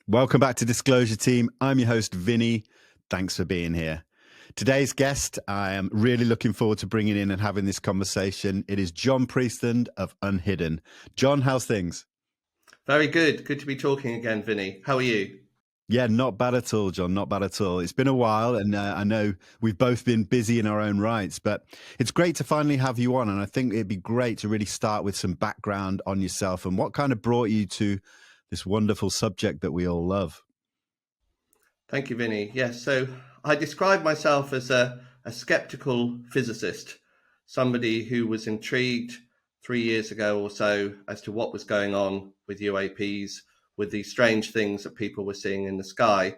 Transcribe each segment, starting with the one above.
Welcome back to Disclosure Team. I'm your host, Vinny. Thanks for being here. Today's guest, I am really looking forward to bringing in and having this conversation. It is John Priestland of uNHIdden. John, how's things? Very good. Good to be talking again, Vinny. How are you? Yeah, not bad at all, John. Not bad at all. It's been a while, and I know we've both been busy in our own rights, but it's great to finally have you on. And I think it'd be great to really start with some background on yourself and what kind of brought you to this wonderful subject that we all love. Thank you, Vinny. Yes, so I describe myself as a skeptical physicist, somebody who was intrigued 3 years ago or so as to what was going on with UAPs, with these strange things that people were seeing in the sky.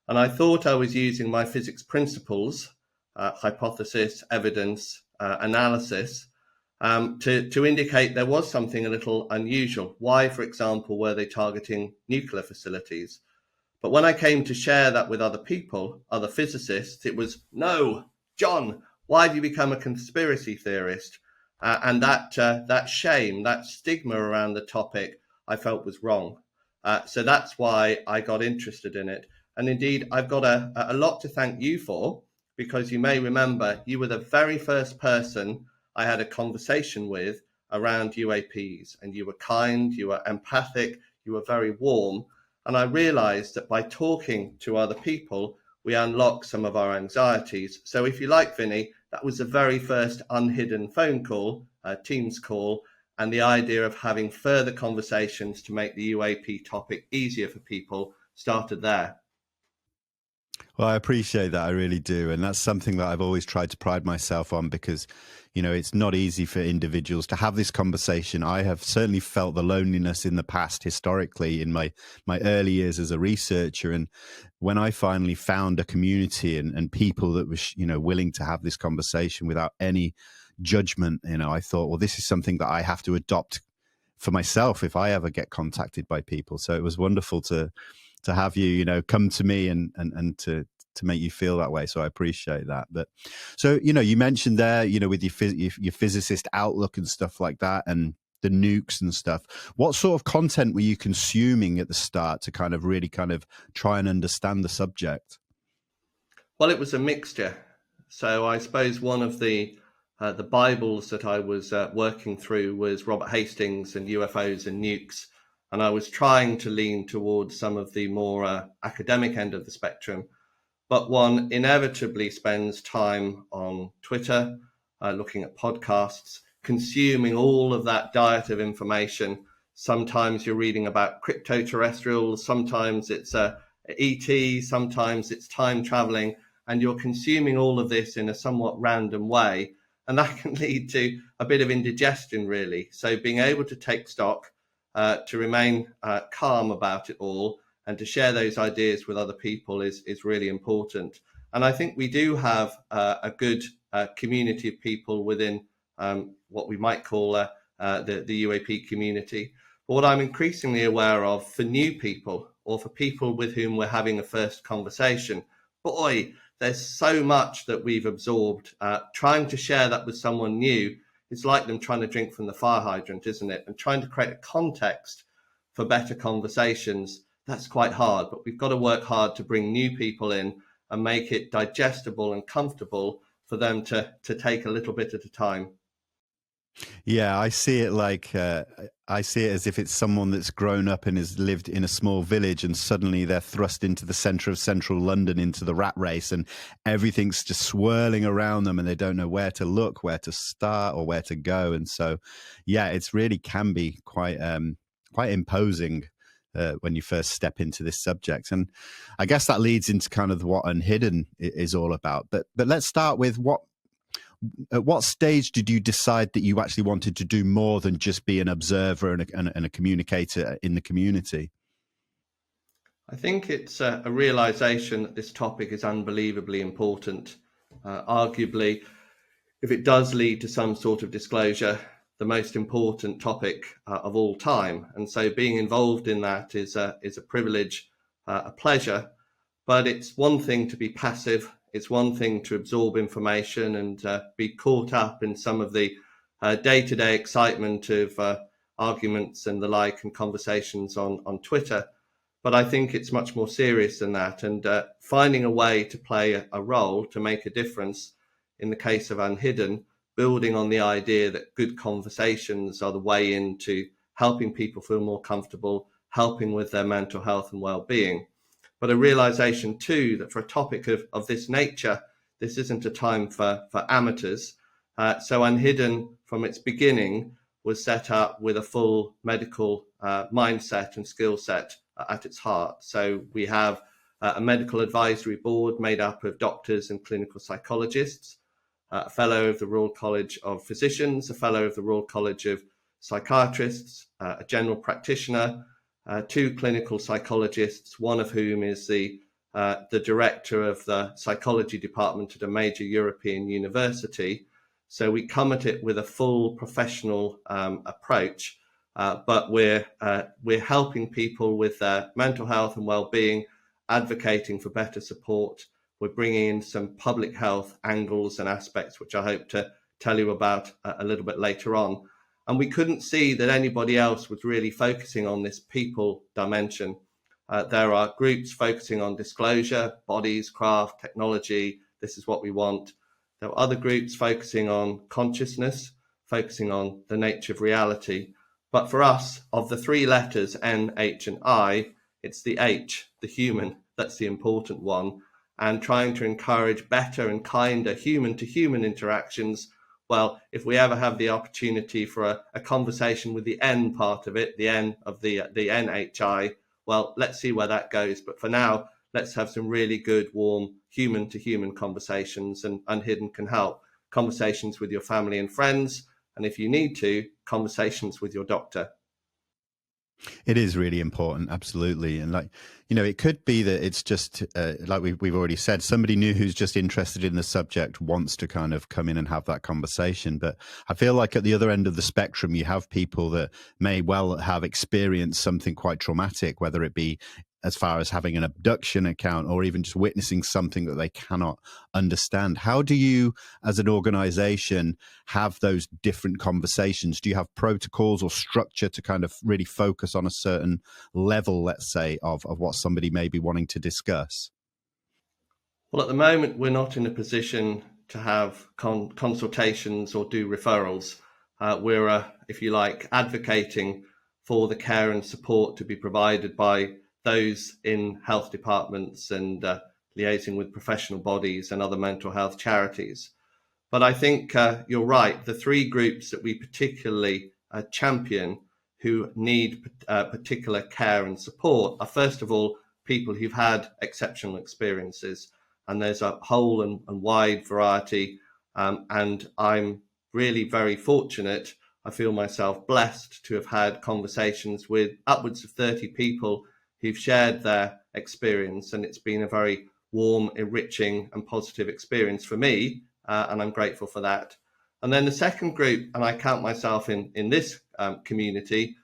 And I thought I was using my physics principles, hypothesis, evidence, analysis, to indicate there was something a little unusual. Why, for example, were they targeting nuclear facilities? But when I came to share that with other people, other physicists, it was, no, John, why have you become a conspiracy theorist? And that shame, that stigma around the topic, I felt was wrong. So that's why I got interested in it. And indeed, I've got a lot to thank you for, because you may remember you were the very first person I had a conversation with around UAPs. And you were kind, you were empathic, you were very warm. And I realized that by talking to other people, we unlock some of our anxieties. So if you like, Vinny, that was the very first uNHIdden phone call, Teams call, and the idea of having further conversations to make the UAP topic easier for people started there. Well, I appreciate that. I really do. And that's something that I've always tried to pride myself on because, it's not easy for individuals to have this conversation. I have certainly felt the loneliness in the past historically in my early years as a researcher. And when I finally found a community and people that was, willing to have this conversation without any judgment, I thought, well, this is something that I have to adopt for myself if I ever get contacted by people. So it was wonderful to have you, come to me and to make you feel that way. So I appreciate that. But so, you mentioned there, with your physicist outlook and stuff like that and the nukes and stuff, what sort of content were you consuming at the start to kind of really try and understand the subject? Well, it was a mixture. So I suppose one of the Bibles that I was working through was Robert Hastings and UFOs and nukes. And I was trying to lean towards some of the more academic end of the spectrum. But one inevitably spends time on Twitter, looking at podcasts, consuming all of that diet of information. Sometimes you're reading about crypto-terrestrials, sometimes it's ET, sometimes it's time traveling, and you're consuming all of this in a somewhat random way. And that can lead to a bit of indigestion, really. So being able to take stock, to remain calm about it all, and to share those ideas with other people is really important. And I think we do have a good community of people within what we might call the UAP community. But what I'm increasingly aware of for new people or for people with whom we're having a first conversation, boy, there's so much that we've absorbed. Trying to share that with someone new, it's like them trying to drink from the fire hydrant, isn't it? And trying to create a context for better conversations, that's quite hard. But we've got to work hard to bring new people in and make it digestible and comfortable for them to take a little bit at a time. Yeah, I see it I see it as if it's someone that's grown up and has lived in a small village and suddenly they're thrust into the center of central London, into the rat race, and everything's just swirling around them and they don't know where to look, where to start or where to go. And so, yeah, it's really can be quite imposing when you first step into this subject. And I guess that leads into kind of what uNHIdden is all about. But let's start with at what stage did you decide that you actually wanted to do more than just be an observer and a communicator in the community? I think it's a realization that this topic is unbelievably important. Arguably, if it does lead to some sort of disclosure, the most important topic of all time. And so being involved in that is a privilege, a pleasure. But it's one thing to be passive. It's one thing to absorb information and be caught up in some of the day-to-day excitement of arguments and the like and conversations on Twitter. But I think it's much more serious than that. And finding a way to play a role, to make a difference, in the case of uNHIdden, building on the idea that good conversations are the way into helping people feel more comfortable, helping with their mental health and well-being. But a realization too that for a topic of this nature, this isn't a time for amateurs. So uNHIdden from its beginning was set up with a full medical mindset and skill set at its heart. So we have a medical advisory board made up of doctors and clinical psychologists, a fellow of the Royal College of Physicians, a fellow of the Royal College of Psychiatrists, a general practitioner, two clinical psychologists, one of whom is the director of the psychology department at a major European university. So we come at it with a full professional approach, but we're helping people with their mental health and well-being, advocating for better support. We're bringing in some public health angles and aspects, which I hope to tell you about a little bit later on. And we couldn't see that anybody else was really focusing on this people dimension. There are groups focusing on disclosure, bodies, craft, technology. This is what we want. There are other groups focusing on consciousness, focusing on the nature of reality. But for us, of the three letters, N, H, and I, it's the H, the human, that's the important one. And trying to encourage better and kinder human-to-human interactions. Well, if we ever have the opportunity for a conversation with the N part of it, the N of the NHI, well, let's see where that goes. But for now, let's have some really good, warm, human-to-human conversations, and uNHIdden can help. Conversations with your family and friends, and if you need to, conversations with your doctor. It is really important, absolutely. And it could be that it's just like we've already said, somebody new who's just interested in the subject wants to kind of come in and have that conversation. But I feel like at the other end of the spectrum, you have people that may well have experienced something quite traumatic, whether it be as far as having an abduction account or even just witnessing something that they cannot understand. How do you, as an organization, have those different conversations? Do you have protocols or structure to kind of really focus on a certain level, let's say, of what somebody may be wanting to discuss? Well, at the moment, we're not in a position to have consultations or do referrals. We're, if you like, advocating for the care and support to be provided by those in health departments and liaising with professional bodies and other mental health charities. But I think you're right. The three groups that we particularly champion who need particular care and support are, first of all, people who've had exceptional experiences. And there's a whole and wide variety. And I'm really very fortunate. I feel myself blessed to have had conversations with upwards of 30 people who've shared their experience. And it's been a very warm, enriching and positive experience for me. And I'm grateful for that. And then the second group, and I count myself in this community,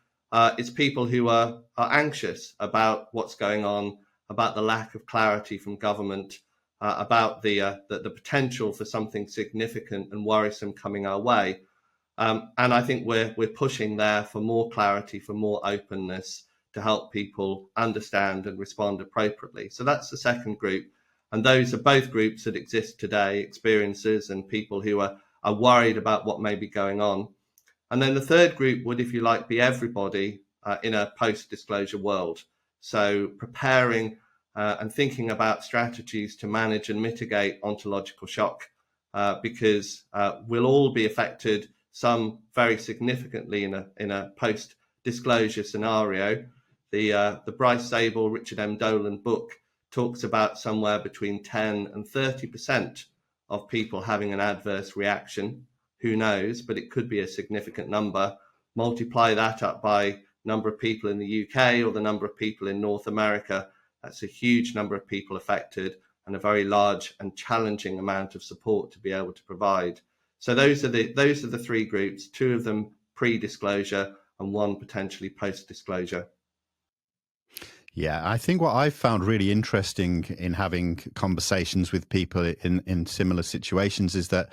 is people who are anxious about what's going on, about the lack of clarity from government, about the potential for something significant and worrisome coming our way. And I think we're pushing there for more clarity, for more openness to help people understand and respond appropriately. So that's the second group. And those are both groups that exist today, experiencers and people who are worried about what may be going on. And then the third group would, if you like, be everybody in a post-disclosure world. So preparing and thinking about strategies to manage and mitigate ontological shock, because we'll all be affected, some very significantly in a post-disclosure scenario. The Bryce Zabel, Richard M. Dolan book talks about somewhere between 10 and 30% of people having an adverse reaction. Who knows, but it could be a significant number. Multiply that up by number of people in the UK or the number of people in North America. That's a huge number of people affected and a very large and challenging amount of support to be able to provide. So those are the three groups, two of them pre-disclosure and one potentially post-disclosure. Yeah, I think what I've found really interesting in having conversations with people in similar situations is that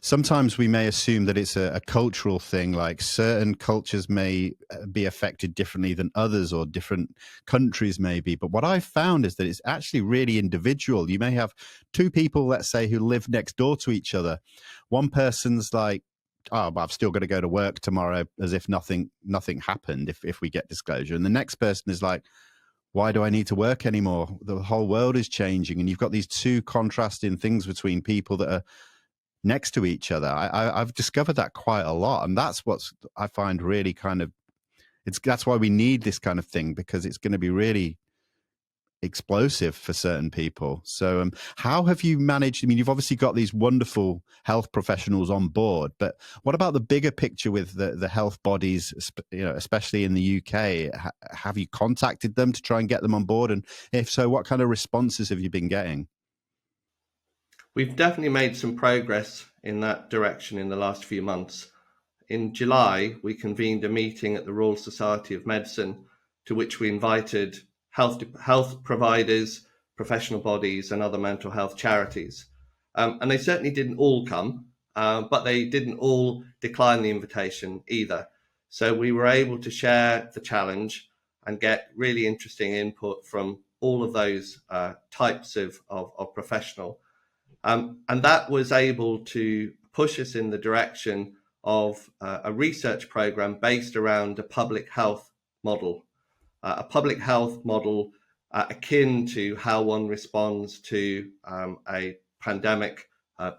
sometimes we may assume that it's a cultural thing, like certain cultures may be affected differently than others, or different countries maybe. But what I've found is that it's actually really individual. You may have two people, let's say, who live next door to each other. One person's like, oh, but I've still got to go to work tomorrow, as if nothing happened if we get disclosure. And the next person is like, why do I need to work anymore? The whole world is changing. And you've got these two contrasting things between people that are next to each other. I've discovered that quite a lot. And that's what I find really kind of, that's why we need this kind of thing, because it's going to be really explosive for certain people. So how have you managed? I mean, you've obviously got these wonderful health professionals on board, but what about the bigger picture with the health bodies, especially in the UK? Have you contacted them to try and get them on board? And if so, what kind of responses have you been getting? We've definitely made some progress in that direction in the last few months. In July, we convened a meeting at the Royal Society of Medicine, to which we invited health providers, professional bodies, and other mental health charities. And they certainly didn't all come, but they didn't all decline the invitation either. So we were able to share the challenge and get really interesting input from all of those types of professional. And that was able to push us in the direction of a research program based around a public health model. A public health model akin to how one responds to a pandemic,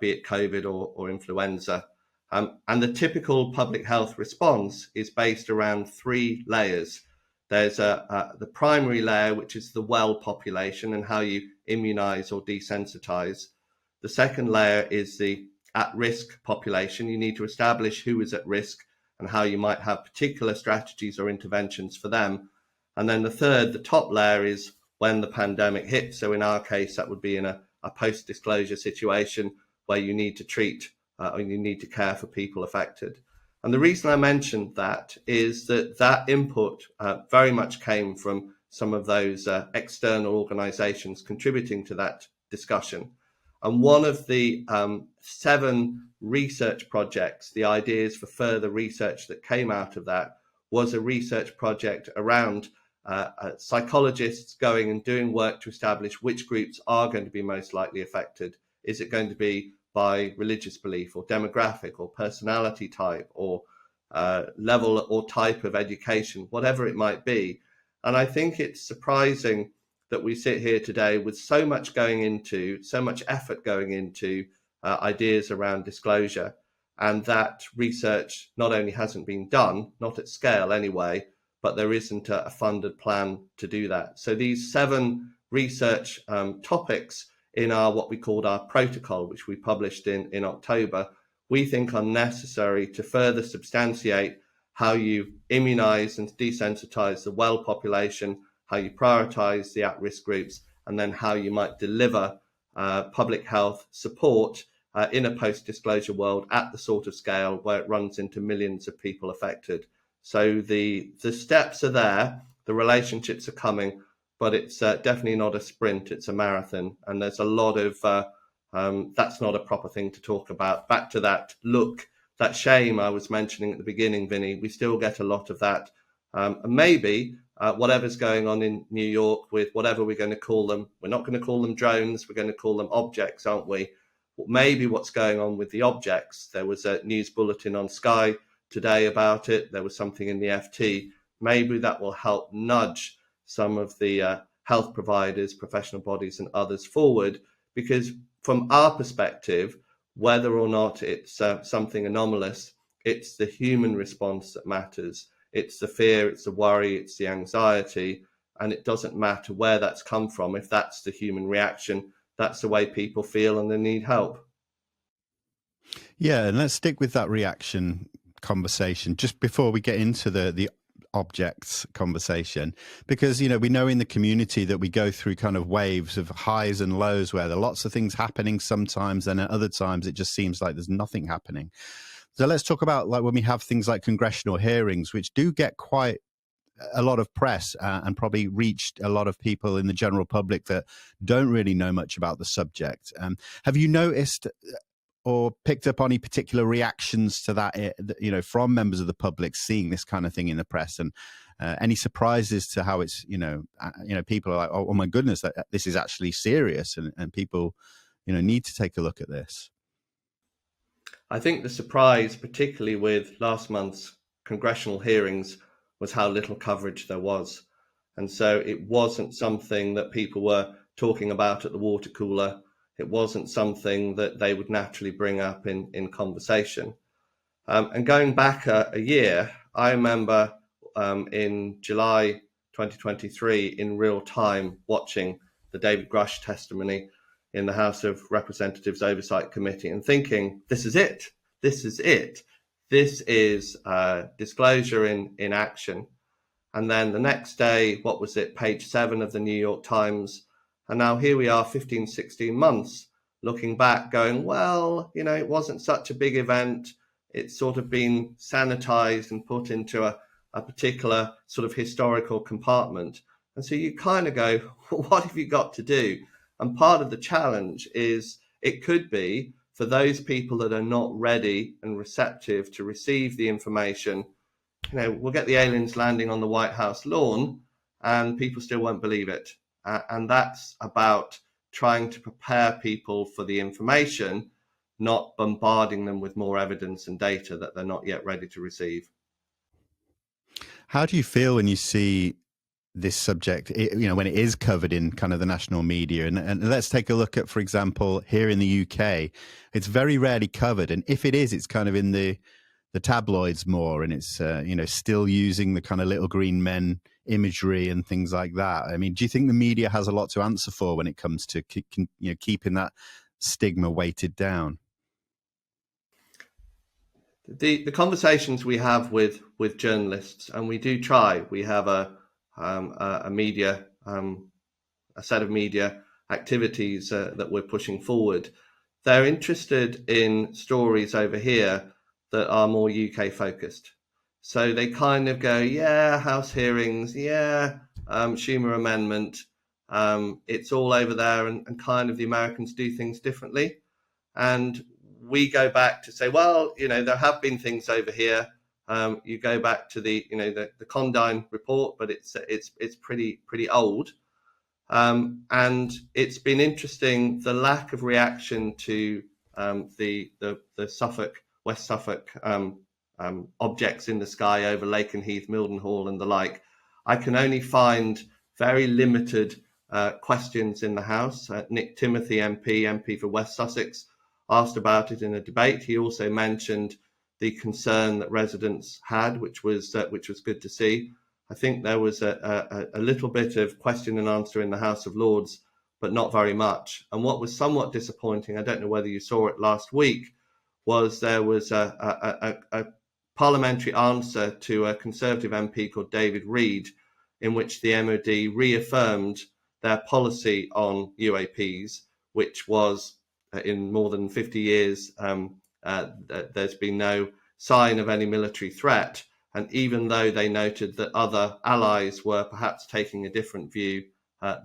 be it COVID or influenza. And the typical public health response is based around three layers. There's the primary layer, which is the well population and how you immunize or desensitize. The second layer is the at-risk population. You need to establish who is at risk and how you might have particular strategies or interventions for them. And then the third, the top layer, is when the pandemic hits. So in our case, that would be in a post-disclosure situation where you need to treat or you need to care for people affected. And the reason I mentioned that is that input very much came from some of those external organizations contributing to that discussion. And one of the 7 research projects, the ideas for further research that came out of that, was a research project around psychologists going and doing work to establish which groups are going to be most likely affected. Is it going to be by religious belief or demographic or personality type or level or type of education, whatever it might be? And I think it's surprising that we sit here today with so much effort going into ideas around disclosure, and that research not only hasn't been done, not at scale anyway, but there isn't a funded plan to do that. So these 7 research topics in what we called our protocol, which we published in October, we think are necessary to further substantiate how you immunize and desensitize the well population, how you prioritize the at-risk groups, and then how you might deliver public health support in a post-disclosure world at the sort of scale where it runs into millions of people affected. So the steps are there, the relationships are coming, but it's definitely not a sprint, it's a marathon. And there's a lot of, that's not a proper thing to talk about. Back to that that shame I was mentioning at the beginning, Vinny, we still get a lot of that. And maybe whatever's going on in New York with whatever we're going to call them, we're not going to call them drones, we're going to call them objects, aren't we? Maybe what's going on with the objects, there was a news bulletin on Sky today about it, there was something in the FT, maybe that will help nudge some of the health providers, professional bodies and others forward, because from our perspective, whether or not it's something anomalous, it's the human response that matters. It's the fear, it's the worry, it's the anxiety, and it doesn't matter where that's come from. If that's the human reaction, that's the way people feel and they need help. Yeah, and let's stick with that reaction conversation just before we get into the objects conversation, because we know in the community that we go through kind of waves of highs and lows where there are lots of things happening sometimes, and at other times it just seems like there's nothing happening. So let's talk about like when we have things like congressional hearings, which do get quite a lot of press and probably reached a lot of people in the general public that don't really know much about the subject. Have you noticed or picked up any particular reactions to that, from members of the public seeing this kind of thing in the press, and any surprises to how it's, people are like, oh my goodness, this is actually serious, and people, need to take a look at this. I think the surprise, particularly with last month's congressional hearings, was how little coverage there was. And so it wasn't something that people were talking about at the water cooler. It wasn't something that they would naturally bring up in conversation. And going back a year, I remember in July 2023, in real time, watching the David Grush testimony in the House of Representatives Oversight Committee and thinking, this is it. This is it. This is disclosure in action. And then the next day, what was it, page 7 of the New York Times. And now here we are 15, 16 months looking back going, well, it wasn't such a big event. It's sort of been sanitized and put into a particular sort of historical compartment. And so you kind of go, well, what have you got to do? And part of the challenge is it could be for those people that are not ready and receptive to receive the information. We'll get the aliens landing on the White House lawn and people still won't believe it. And that's about trying to prepare people for the information, not bombarding them with more evidence and data that they're not yet ready to receive. How do you feel when you see this subject, when it is covered in kind of the national media? And let's take a look at, for example, here in the UK, it's very rarely covered. And if it is, it's kind of in the tabloids more, and it's, still using the kind of little green men imagery and things like that. I mean, do you think the media has a lot to answer for when it comes to, keeping that stigma weighted down? The conversations we have with journalists, and we do try, we have a set of media activities that we're pushing forward. They're interested in stories over here that are more UK focused. So they kind of go, yeah, House hearings, yeah, Schumer amendment, it's all over there, and kind of the Americans do things differently. And we go back to say, well, there have been things over here. You go back to the Condine report, but it's pretty old. And it's been interesting, the lack of reaction to the West Suffolk objects in the sky over Lakenheath, Mildenhall and the like. I can only find very limited questions in the House. Nick Timothy MP for West Sussex, asked about it in a debate. He also mentioned the concern that residents had, which was good to see. I think there was a little bit of question and answer in the House of Lords, but not very much. And what was somewhat disappointing, I don't know whether you saw it last week, was there was a parliamentary answer to a Conservative MP called David Reid, in which the MOD reaffirmed their policy on UAPs, which was in more than 50 years, there's been no sign of any military threat. And even though they noted that other allies were perhaps taking a different view,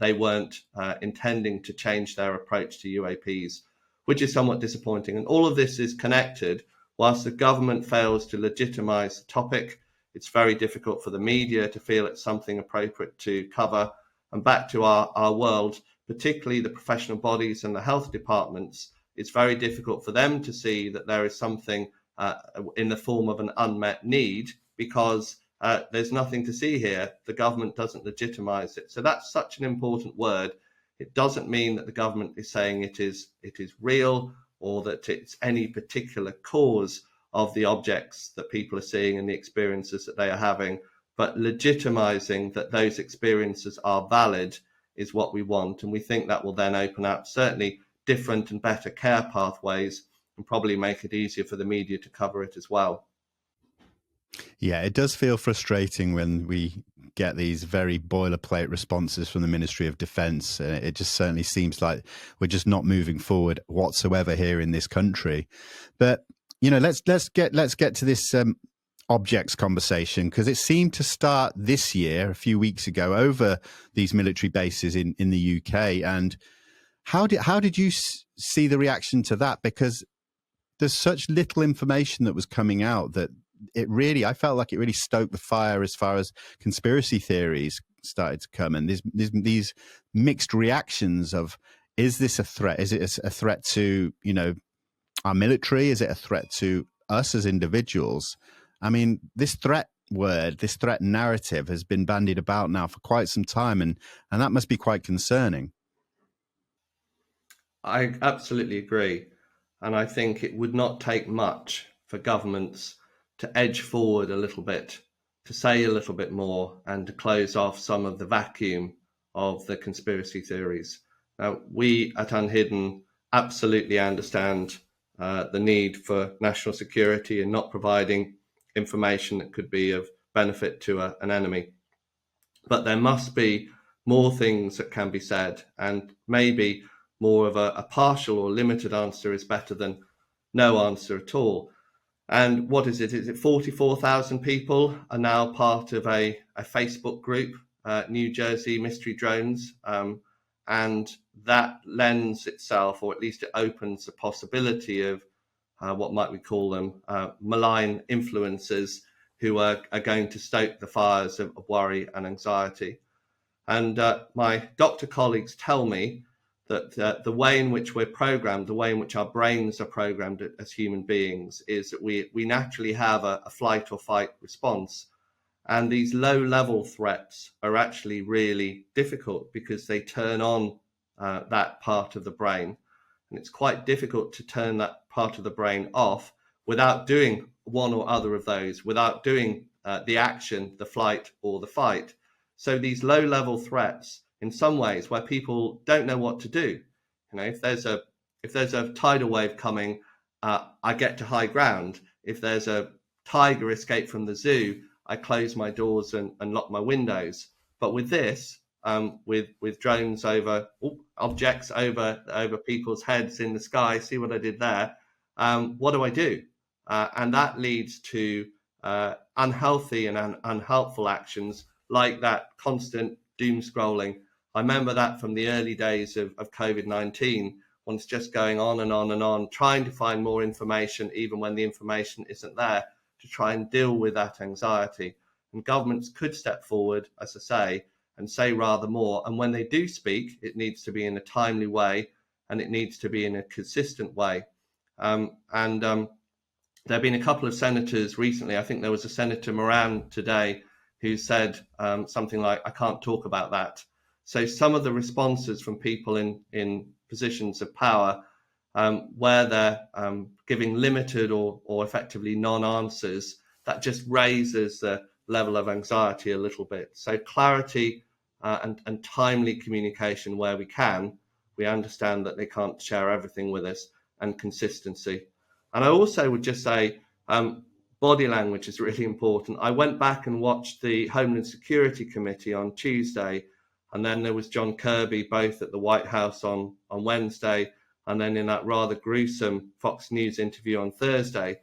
they weren't intending to change their approach to UAPs, which is somewhat disappointing. And all of this is connected. Whilst the government fails to legitimise the topic, it's very difficult for the media to feel it's something appropriate to cover. And back to our world, particularly the professional bodies and the health departments, it's very difficult for them to see that there is something in the form of an unmet need, because there's nothing to see here. The government doesn't legitimise it. So that's such an important word. It doesn't mean that the government is saying it is real, or that it's any particular cause of the objects that people are seeing and the experiences that they are having, but legitimising that those experiences are valid is what we want. And we think that will then open up certainly different and better care pathways, and probably make it easier for the media to cover it as well. Yeah, it does feel frustrating when we get these very boilerplate responses from the Ministry of Defence. It just certainly seems like we're just not moving forward whatsoever here in this country. But let's get to this objects conversation, because it seemed to start this year, a few weeks ago, over these military bases in the UK. And how did you see the reaction to that? Because there's such little information that was coming out that I felt like it really stoked the fire as far as conspiracy theories started to come, and these mixed reactions of, is this a threat? Is it a threat to, our military? Is it a threat to us as individuals? I mean, this threat narrative has been bandied about now for quite some time, and that must be quite concerning. I absolutely agree. And I think it would not take much for governments to edge forward a little bit, to say a little bit more, and to close off some of the vacuum of the conspiracy theories. Now, we at uNHIdden absolutely understand the need for national security and not providing information that could be of benefit to an enemy. But there must be more things that can be said, and maybe more of a partial or limited answer is better than no answer at all. And what is it? Is it 44,000 people are now part of a Facebook group, New Jersey Mystery Drones? And that lends itself, or at least it opens the possibility of what might we call them, malign influencers who are going to stoke the fires of worry and anxiety. And my doctor colleagues tell me that the way in which we're programmed, the way in which our brains are programmed as human beings, is that we naturally have a flight or fight response. And these low-level threats are actually really difficult because they turn on that part of the brain. And it's quite difficult to turn that part of the brain off without doing one or other of those, without doing the action, the flight or the fight. So these low-level threats, in some ways, where people don't know what to do, if there's a tidal wave coming, I get to high ground. If there's a tiger escape from the zoo, I close my doors and lock my windows. But with this, with drones over objects over people's heads in the sky, see what I did there? What do I do? And that leads to unhealthy and unhelpful actions like that constant doom scrolling. I remember that from the early days of COVID-19, when it's just going on and on and on, trying to find more information, even when the information isn't there, to try and deal with that anxiety. And governments could step forward, as I say, and say rather more. And when they do speak, it needs to be in a timely way, and it needs to be in a consistent way. There have been a couple of senators recently. I think there was a Senator Moran today who said something like, I can't talk about that. So some of the responses from people in positions of power, where they're giving limited or effectively non-answers, that just raises the level of anxiety a little bit. So clarity and timely communication where we can. We understand that they can't share everything with us, and consistency. And I also would just say body language is really important. I went back and watched the Homeland Security Committee on Tuesday, and then there was John Kirby both at the White House on Wednesday, and then in that rather gruesome Fox News interview on Thursday.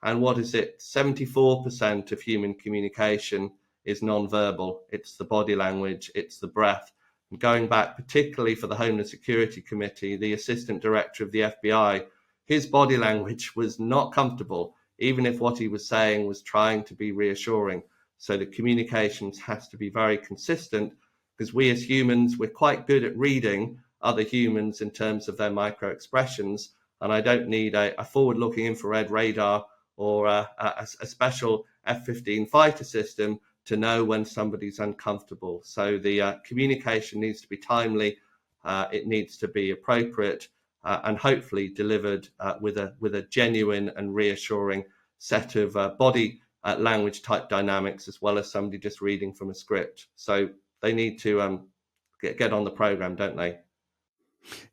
And what is it? 74% of human communication is non-verbal. It's the body language, it's the breath. And going back particularly for the Homeland Security Committee, the Assistant Director of the FBI, his body language was not comfortable, even if what he was saying was trying to be reassuring. So the communications has to be very consistent, because we as humans, we're quite good at reading other humans in terms of their micro expressions. And I don't need a forward-looking infrared radar or a special F-15 fighter system to know when somebody's uncomfortable. So the communication needs to be timely, it needs to be appropriate, and hopefully delivered with a genuine and reassuring set of body language type dynamics, as well as somebody just reading from a script. So they need to get on the program, don't they?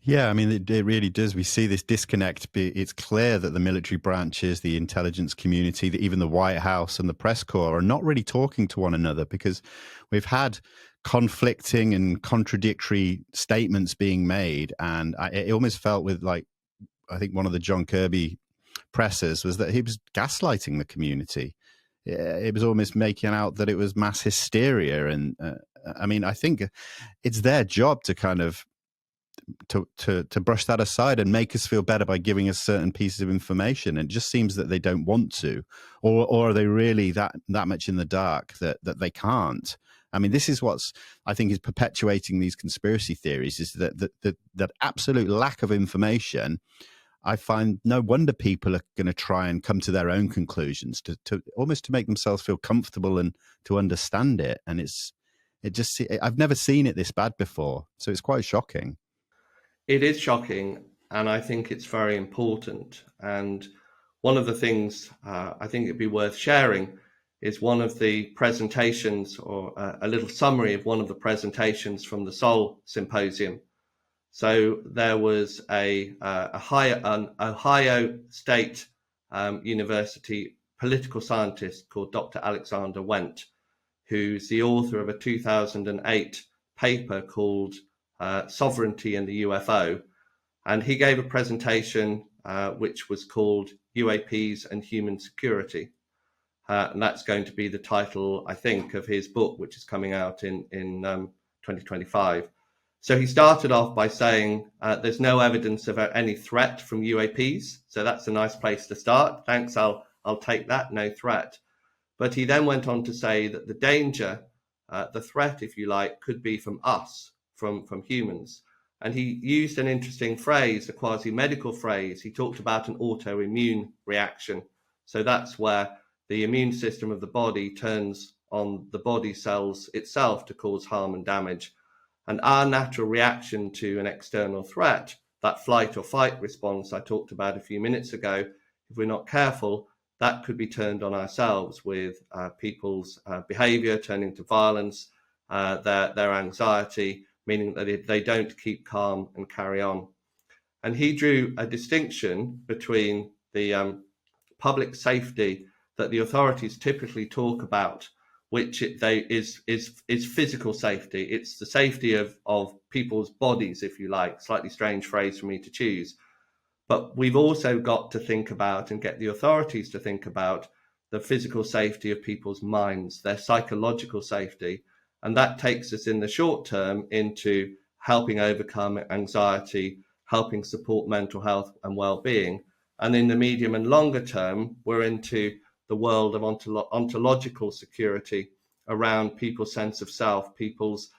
Yeah, I mean, it really does. We see this disconnect. It's clear that the military branches, the intelligence community, even the White House and the press corps are not really talking to one another, because we've had conflicting and contradictory statements being made. And it almost felt with, like, I think one of the John Kirby pressers was that he was gaslighting the community. It was almost making out that it was mass hysteria. And I mean, I think it's their job to kind of to brush that aside and make us feel better by giving us certain pieces of information. And it just seems that they don't want to, or are they really that much in the dark that they can't? I mean, this is what's, I think, is perpetuating these conspiracy theories, is that absolute lack of information. I find no wonder people are going to try and come to their own conclusions to almost to make themselves feel comfortable and to understand it. And I've never seen it this bad before. So it's quite shocking. It is shocking, and I think it's very important. And one of the things I think it'd be worth sharing is one of the presentations, or a little summary of one of the presentations from the Seoul Symposium. So there was an Ohio State University political scientist called Dr. Alexander Wendt, who's the author of a 2008 paper called Sovereignty in the UFO. And he gave a presentation which was called UAPs and Human Security. And that's going to be the title, I think, of his book, which is coming out in 2025. So he started off by saying there's no evidence of any threat from UAPs. So that's a nice place to start. Thanks, I'll take that, no threat. But he then went on to say that the danger, the threat, if you like, could be from us, from humans. And he used an interesting phrase, a quasi-medical phrase. He talked about an autoimmune reaction. So that's where the immune system of the body turns on the body cells itself to cause harm and damage. And our natural reaction to an external threat, that flight or fight response I talked about a few minutes ago, if we're not careful, that could be turned on ourselves with people's behavior turning to violence, their anxiety, meaning that they don't keep calm and carry on. And he drew a distinction between the public safety that the authorities typically talk about, which is physical safety. It's the safety of people's bodies, if you like. Slightly strange phrase for me to choose. But we've also got to think about and get the authorities to think about the physical safety of people's minds, their psychological safety. And that takes us in the short term into helping overcome anxiety, helping support mental health and well-being. And in the medium and longer term, we're into the world of ontological security around people's sense of self, people's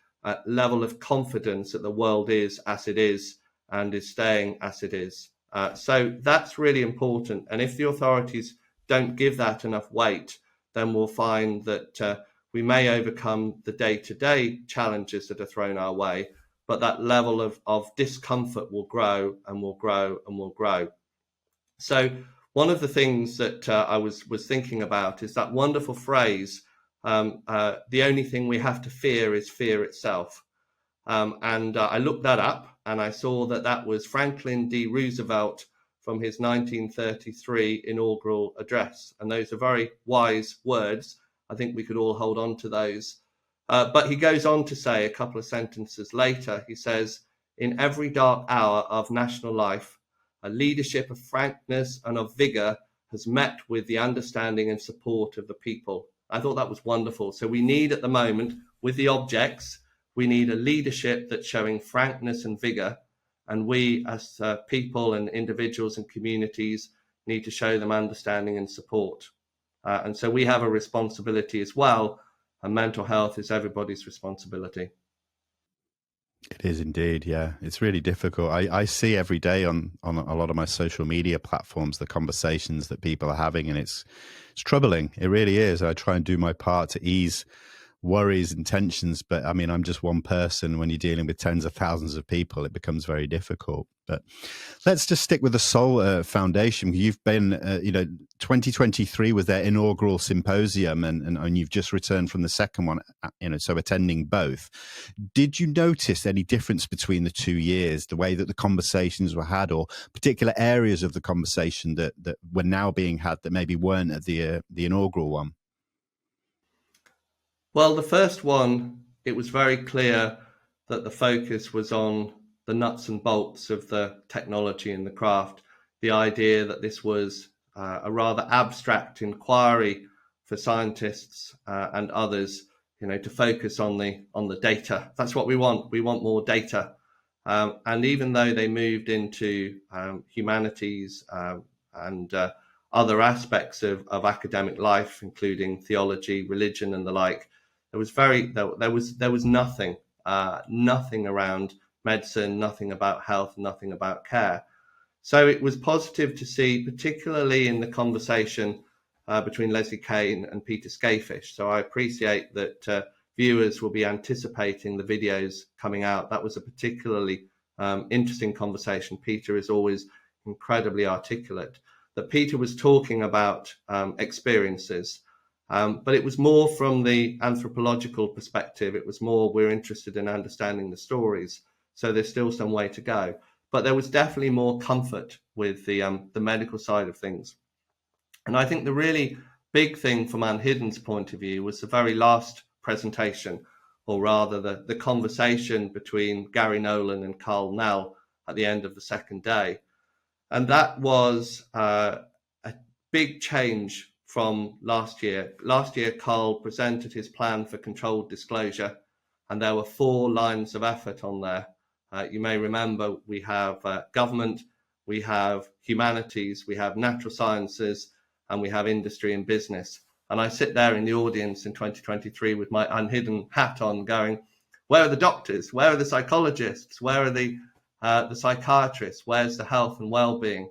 level of confidence that the world is as it is and is staying as it is. So that's really important. And if the authorities don't give that enough weight, then we'll find that we may overcome the day-to-day challenges that are thrown our way, but that level of discomfort will grow and will grow and will grow. So one of the things that I was thinking about is that wonderful phrase, the only thing we have to fear is fear itself. And I looked that up and I saw that was Franklin D. Roosevelt from his 1933 inaugural address. And those are very wise words. I think we could all hold on to those. But he goes on to say a couple of sentences later, he says, in every dark hour of national life, a leadership of frankness and of vigor has met with the understanding and support of the people. I thought that was wonderful. So we need at the moment, with the objects, we need a leadership that's showing frankness and vigor. And we as people and individuals and communities need to show them understanding and support. And so we have a responsibility as well. And mental health is everybody's responsibility. It is indeed, yeah. It's really difficult. I see every day on a lot of my social media platforms the conversations that people are having, and it's troubling. It really is. I try and do my part to ease worries and tensions, but I mean, I'm just one person. When you're dealing with tens of thousands of people, it becomes very difficult. But let's just stick with the Seoul Foundation. You've been, 2023 was their inaugural symposium, and you've just returned from the second one, so attending both. Did you notice any difference between the 2 years, the way that the conversations were had, or particular areas of the conversation that were now being had that maybe weren't at the inaugural one? Well, the first one, it was very clear that the focus was on the nuts and bolts of the technology and the craft. The idea that this was a rather abstract inquiry for scientists and others, to focus on the data. That's what we want. We want more data. And even though they moved into humanities and other aspects of academic life, including theology, religion, and the like, there was nothing around medicine, nothing about health, nothing about care. So it was positive to see, particularly in the conversation between Leslie Kane and Peter Skafish. So I appreciate that viewers will be anticipating the videos coming out. That was a particularly interesting conversation. Peter is always incredibly articulate. That Peter was talking about experiences, but it was more from the anthropological perspective. It was more, we're interested in understanding the stories. So there's still some way to go. But there was definitely more comfort with the medical side of things. And I think the really big thing from uNHIdden's point of view was the very last presentation, or rather the conversation between Gary Nolan and Carl Nell at the end of the second day. And that was a big change from last year. Last year, Carl presented his plan for controlled disclosure, and there were 4 lines of effort on there. You may remember we have government, we have humanities, we have natural sciences, and we have industry and business. And I sit there in the audience in 2023 with my uNHIdden hat on going, where are the doctors? Where are the psychologists? Where are the psychiatrists? Where's the health and well-being?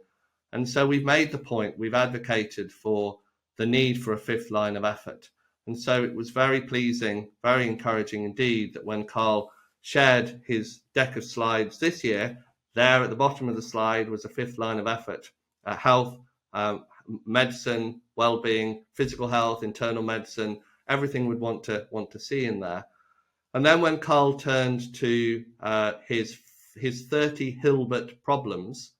And so we've made the point, we've advocated for the need for a 5th line of effort. And so it was very pleasing, very encouraging indeed that when Carl shared his deck of slides this year, there at the bottom of the slide was a 5th line of effort: health, medicine, well-being, physical health, internal medicine, everything we'd want to see in there. And then when Carl turned to his 30 Hilbert problems,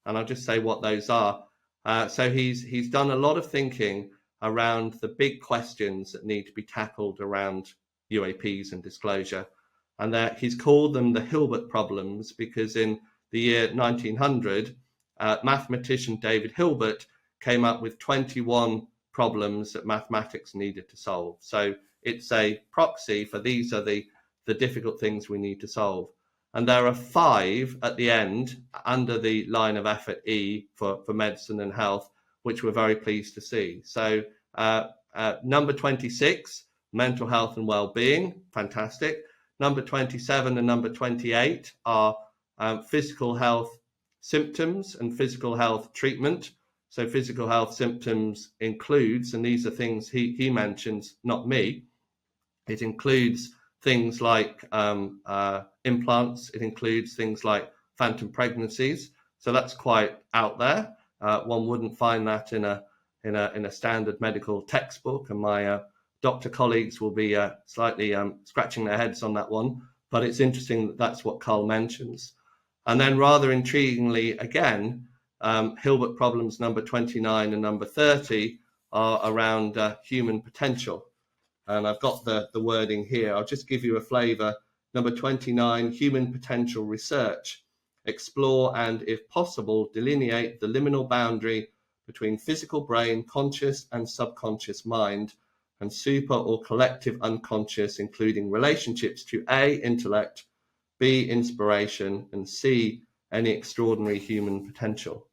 and I'll just say what those are. So he's done a lot of thinking around the big questions that need to be tackled around UAPs and disclosure. And that he's called them the Hilbert problems because in the year 1900, mathematician David Hilbert came up with 21 problems that mathematics needed to solve. So it's a proxy for these are the difficult things we need to solve. And there are 5 at the end under the line of effort E for medicine and health, which we're very pleased to see. So number 26, mental health and well-being, fantastic. Number 27 and number 28 are physical health symptoms and physical health treatment. So physical health symptoms includes, and these are things he mentions, not me, it includes things like implants, it includes things like phantom pregnancies. So that's quite out there. One wouldn't find that in a standard medical textbook, and my doctor colleagues will be slightly scratching their heads on that one. But it's interesting that that's what Carl mentions. And then rather intriguingly, again, Hilbert problems number 29 and number 30 are around human potential. And I've got the wording here. I'll just give you a flavour. Number 29, human potential research. Explore and, if possible, delineate the liminal boundary between physical brain, conscious and subconscious mind, and super or collective unconscious, including relationships to A, intellect, B, inspiration, and C, any extraordinary human potential.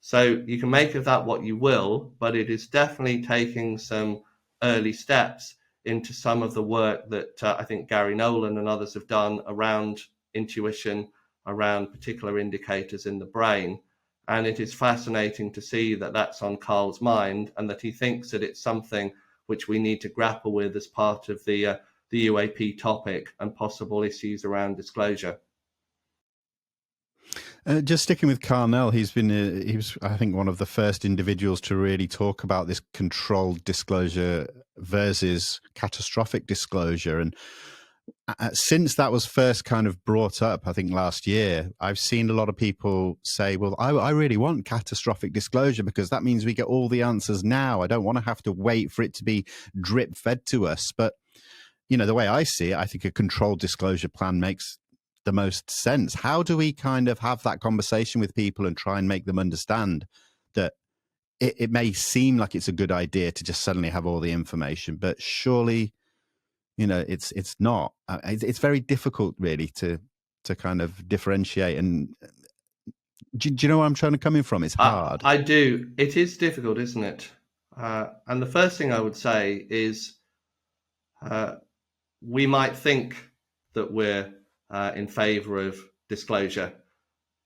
So you can make of that what you will, but it is definitely taking some early steps into some of the work that I think Gary Nolan and others have done around intuition, around particular indicators in the brain. And it is fascinating to see that that's on Carl's mind and that he thinks that it's something which we need to grapple with as part of the UAP topic and possible issues around disclosure. Just sticking with Carnell, he was, I think, one of the first individuals to really talk about this controlled disclosure versus catastrophic disclosure. And since that was first kind of brought up, I think last year, I've seen a lot of people say, well, I really want catastrophic disclosure because that means we get all the answers now. I don't want to have to wait for it to be drip fed to us. But, you know, the way I see it, I think a controlled disclosure plan makes the most sense. How do we kind of have that conversation with people and try and make them understand that it may seem like it's a good idea to just suddenly have all the information, but surely, you know, it's not. It's very difficult really to to kind of differentiate. And do you know where I'm trying to come in from? It's hard. I do. It is difficult, isn't it? And the first thing I would say is we might think that we're in favour of disclosure,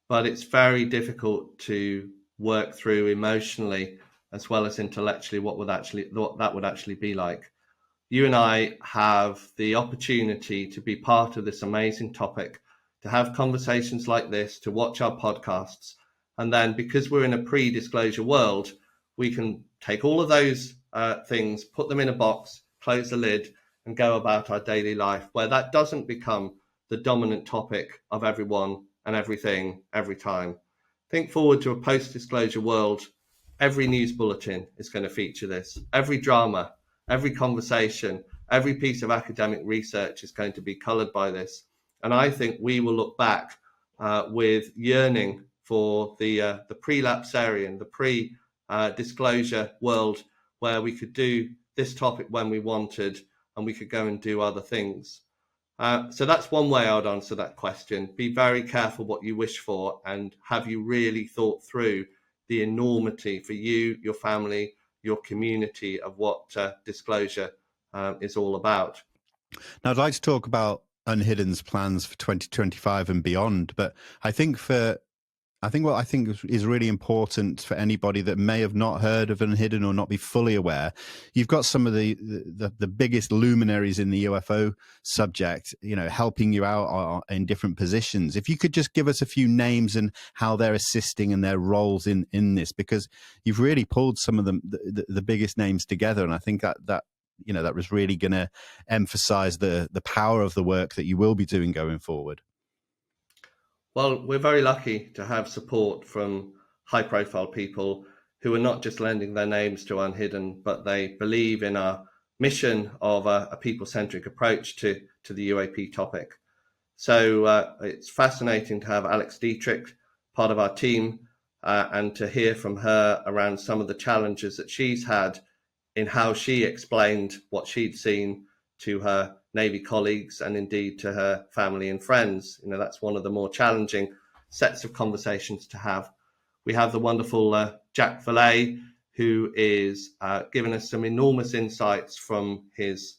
but it's very difficult to work through emotionally as well as intellectually what that would actually be like. You and I have the opportunity to be part of this amazing topic, to have conversations like this, to watch our podcasts, and then because we're in a pre-disclosure world, we can take all of those things, put them in a box, close the lid, and go about our daily life, where that doesn't become the dominant topic of everyone and everything every time. Think forward to a post-disclosure world. Every news bulletin is going to feature this. Every drama, every conversation, every piece of academic research is going to be coloured by this. And I think we will look back with yearning for the pre-lapsarian, the pre-disclosure world where we could do this topic when we wanted and we could go and do other things. So that's one way I would answer that question. Be very careful what you wish for, and have you really thought through the enormity for you, your family, your community of what disclosure is all about. Now, I'd like to talk about uNHIdden's plans for 2025 and beyond, but I think what I think is really important for anybody that may have not heard of uNHIdden or not be fully aware, you've got some of the biggest luminaries in the UFO subject, helping you out in different positions. If you could just give us a few names and how they're assisting and their roles in this, because you've really pulled some of the biggest names together, and I think that was really going to emphasize the power of the work that you will be doing going forward. Well, we're very lucky to have support from high-profile people who are not just lending their names to uNHIdden, but they believe in our mission of a people-centric approach to the UAP topic. So it's fascinating to have Alex Dietrich part of our team and to hear from her around some of the challenges that she's had in how she explained what she'd seen to her Navy colleagues and indeed to her family and friends. That's one of the more challenging sets of conversations to have. We have the wonderful Jack Valet, who is giving us some enormous insights from his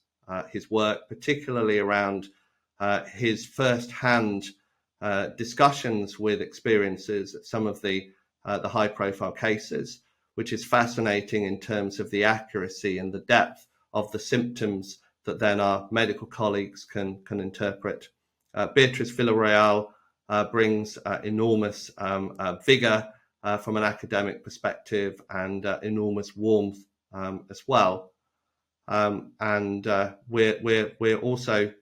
work, particularly around his first-hand discussions with experiences at some of the high-profile cases, which is fascinating in terms of the accuracy and the depth of the symptoms that then our medical colleagues can interpret. Beatrice Villarreal brings enormous vigor from an academic perspective and enormous warmth as well. And we're also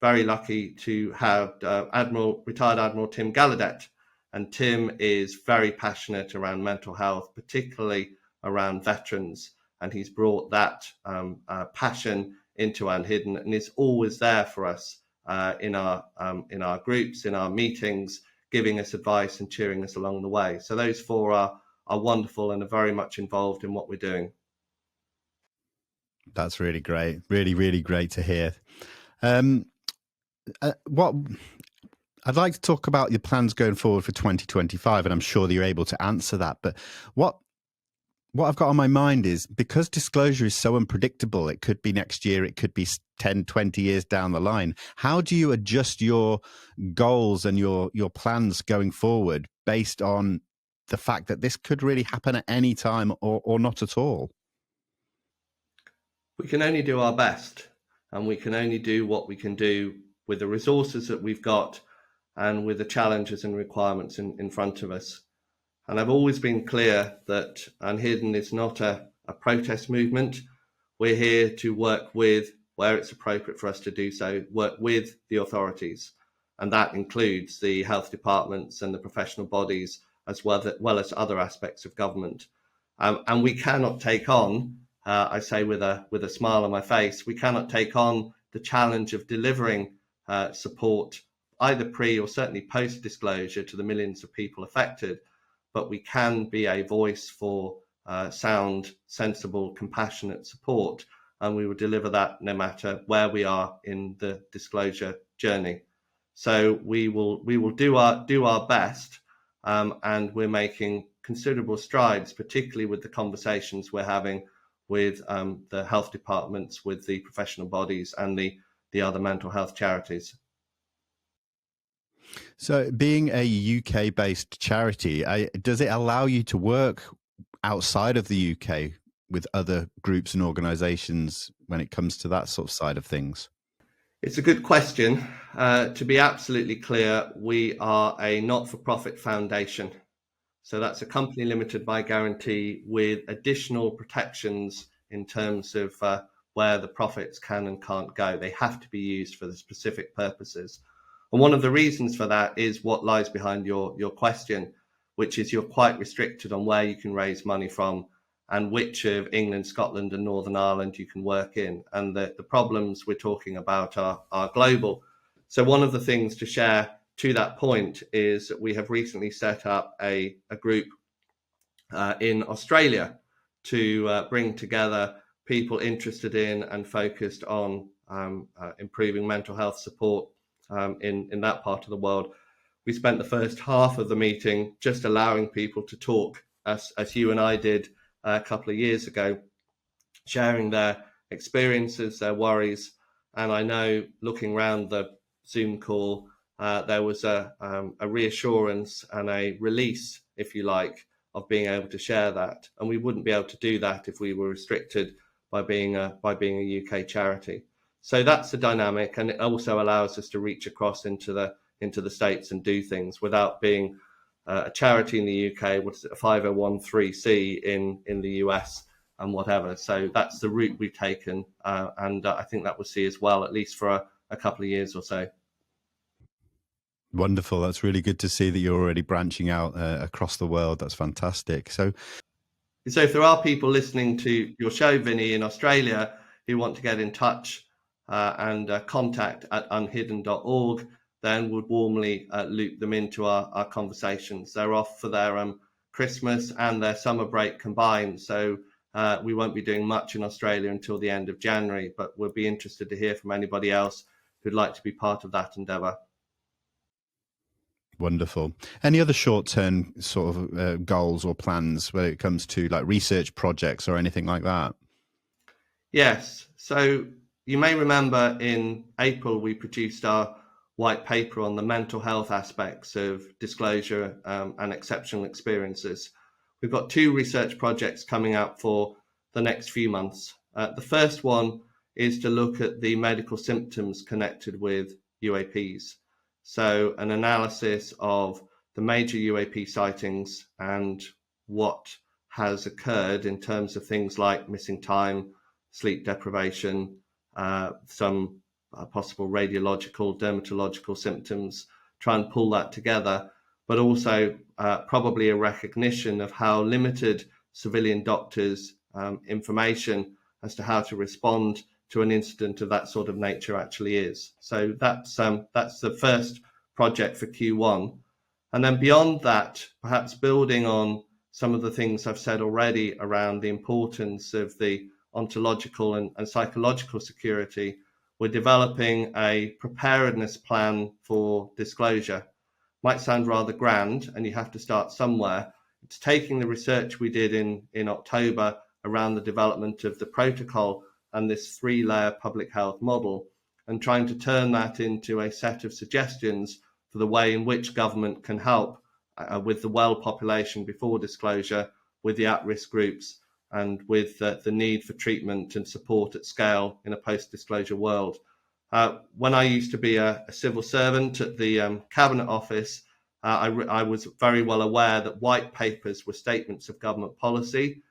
very lucky to have retired Admiral Tim Gallaudet. And Tim is very passionate around mental health, particularly around veterans. And he's brought that passion into uNHIdden and is always there for us in our groups, in our meetings, giving us advice and cheering us along the way. So those four are wonderful and are very much involved in what we're doing. That's really great. Really, really great to hear. What I'd like to talk about your plans going forward for 2025, and I'm sure that you're able to answer that. But what I've got on my mind is, because disclosure is so unpredictable, it could be next year, it could be 10, 20 years down the line. How do you adjust your goals and your plans going forward based on the fact that this could really happen at any time or not at all? We can only do our best, and we can only do what we can do with the resources that we've got and with the challenges and requirements in front of us. And I've always been clear that uNHIdden is not a protest movement. We're here to work with, where it's appropriate for us to do so, work with the authorities. And that includes the health departments and the professional bodies, as well as other aspects of government. And we cannot take on, I say with a smile on my face, we cannot take on the challenge of delivering support, either pre or certainly post disclosure, to the millions of people affected. But we can be a voice for sound, sensible, compassionate support, and we will deliver that no matter where we are in the disclosure journey. So we will do our best, and we're making considerable strides, particularly with the conversations we're having with the health departments, with the professional bodies, and the other mental health charities. So, being a UK based charity, does it allow you to work outside of the UK with other groups and organizations when it comes to that sort of side of things? It's a good question. To be absolutely clear, we are a not-for-profit foundation. So that's a company limited by guarantee with additional protections in terms of where the profits can and can't go. They have to be used for the specific purposes. And one of the reasons for that is what lies behind your question, which is you're quite restricted on where you can raise money from and which of England, Scotland and Northern Ireland you can work in. And the problems we're talking about are global. So one of the things to share to that point is that we have recently set up a group in Australia to bring together people interested in and focused on improving mental health support in that part of the world. We spent the first half of the meeting just allowing people to talk, as you and I did a couple of years ago, sharing their experiences, their worries. And I know, looking around the Zoom call, there was a reassurance and a release, if you like, of being able to share that. And we wouldn't be able to do that if we were restricted by being a UK charity. So that's the dynamic, and it also allows us to reach across into the States and do things without being a charity in the UK, what is it, a 501(c) in the US and whatever. So that's the route we've taken, and I think that will see as well, at least for a couple of years or so. Wonderful. That's really good to see that you're already branching out across the world. That's fantastic. So if there are people listening to your show, Vinny, in Australia who want to get in touch and contact at uNHIdden.org, then would warmly loop them into our conversations. They're off for their Christmas and their summer break combined, so we won't be doing much in Australia until the end of January, but we'll be interested to hear from anybody else who'd like to be part of that endeavour. Wonderful. Any other short-term sort of goals or plans when it comes to like research projects or anything like that? Yes. So you may remember in April we produced our white paper on the mental health aspects of disclosure and exceptional experiences. We've got 2 research projects coming out for the next few months. The first one is to look at the medical symptoms connected with UAPs. So an analysis of the major UAP sightings and what has occurred in terms of things like missing time, sleep deprivation, some possible radiological, dermatological symptoms, try and pull that together, but also probably a recognition of how limited civilian doctors' information as to how to respond to an incident of that sort of nature actually is. So that's the first project for Q1. And then beyond that, perhaps building on some of the things I've said already around the importance of the ontological and psychological security, we're developing a preparedness plan for disclosure. Might sound rather grand, and you have to start somewhere. It's taking the research we did in October around the development of the protocol and this 3-layer public health model, and trying to turn that into a set of suggestions for the way in which government can help with the well population before disclosure, with the at-risk groups, and with the need for treatment and support at scale in a post-disclosure world. When I used to be a civil servant at the Cabinet Office, I was very well aware that white papers were statements of government policy.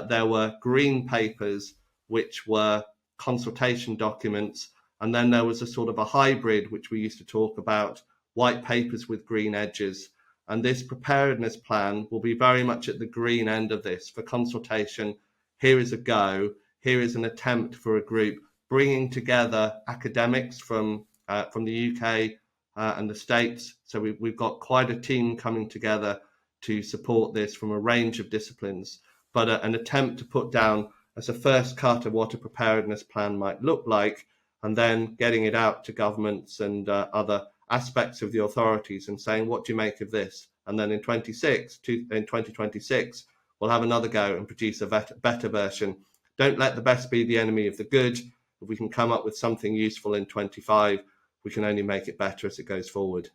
There were green papers, which were consultation documents, and then there was a sort of a hybrid, which we used to talk about, white papers with green edges. And this preparedness plan will be very much at the green end of this for consultation. Here is a go. Here is an attempt for a group bringing together academics from the UK and the States. So we've got quite a team coming together to support this from a range of disciplines, but an attempt to put down as a first cut of what a preparedness plan might look like, and then getting it out to governments and other aspects of the authorities and saying, what do you make of this? And then in 2026, we'll have another go and produce a better version. Don't let the best be the enemy of the good. If we can come up with something useful in 25, we can only make it better as it goes forward.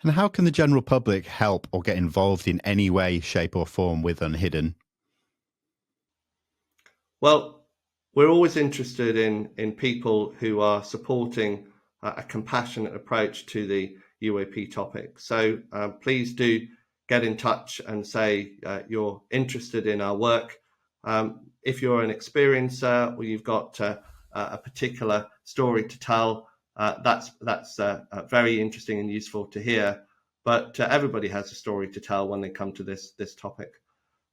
And how can the general public help or get involved in any way, shape or form with uNHIdden? Well, we're always interested in people who are supporting a compassionate approach to the UAP topic. So please do get in touch and say you're interested in our work. If you're an experiencer or you've got a particular story to tell, that's very interesting and useful to hear. But everybody has a story to tell when they come to this topic.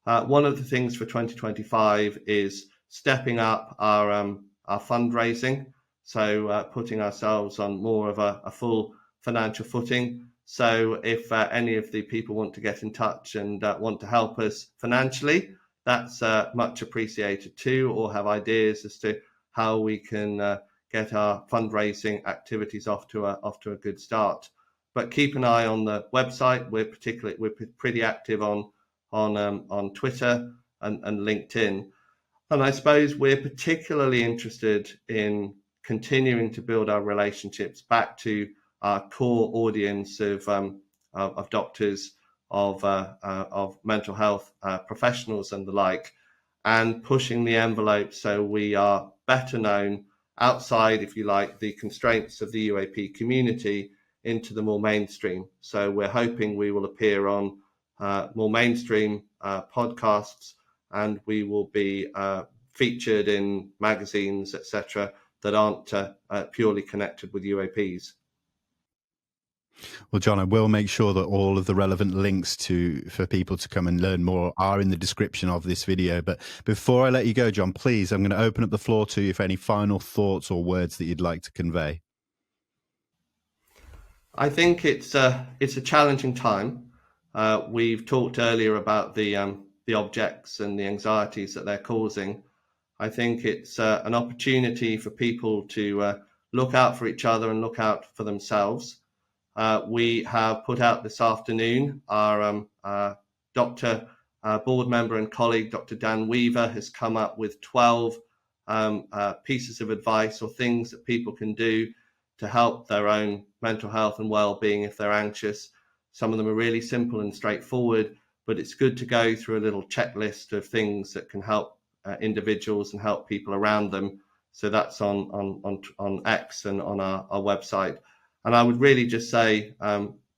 One of the things for 2025 is stepping up our fundraising, so putting ourselves on more of a full financial footing. So if any of the people want to get in touch and want to help us financially, that's much appreciated too, or have ideas as to how we can get our fundraising activities off to a good start. But keep an eye on the website. We're pretty active on Twitter and LinkedIn. And I suppose we're particularly interested in continuing to build our relationships back to our core audience of doctors, of mental health professionals and the like, and pushing the envelope so we are better known outside, if you like, the constraints of the UAP community into the more mainstream. So we're hoping we will appear on more mainstream podcasts, and we will be featured in magazines, etc., that aren't purely connected with UAPs. Well, John, I will make sure that all of the relevant links for people to come and learn more are in the description of this video. But before I let you go, John, please, I'm going to open up the floor to you for any final thoughts or words that you'd like to convey. I think it's a challenging time. We've talked earlier about the objects and the anxieties that they're causing. I think it's an opportunity for people to look out for each other and look out for themselves. We have put out this afternoon, our doctor board member and colleague, Dr. Dan Weaver, has come up with 12 pieces of advice or things that people can do to help their own mental health and well-being if they're anxious. Some of them are really simple and straightforward, but it's good to go through a little checklist of things that can help individuals and help people around them. So that's on X and on our website. And I would really just say,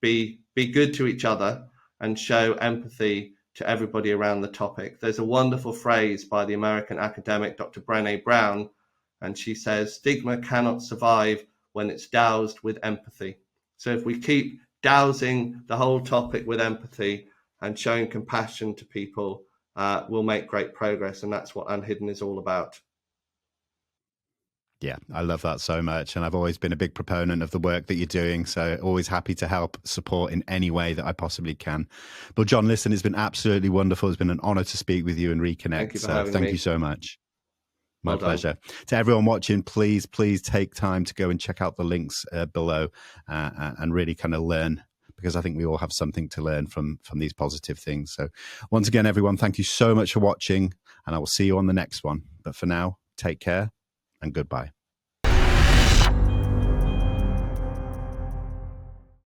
be good to each other and show empathy to everybody around the topic. There's a wonderful phrase by the American academic Dr. Brené Brown, and she says, stigma cannot survive when it's doused with empathy. So if we keep dousing the whole topic with empathy and showing compassion to people, we'll make great progress. And that's what uNHIdden is all about. Yeah, I love that so much. And I've always been a big proponent of the work that you're doing. So always happy to help support in any way that I possibly can. But John, listen, it's been absolutely wonderful. It's been an honor to speak with you and reconnect. Thank you for having me. Thank you so much. My Well done. pleasure. To everyone watching, please take time to go and check out the links below and really kind of learn, because I think we all have something to learn from these positive things. So once again, everyone, thank you so much for watching, and I will see you on the next one. But for now, take care and goodbye.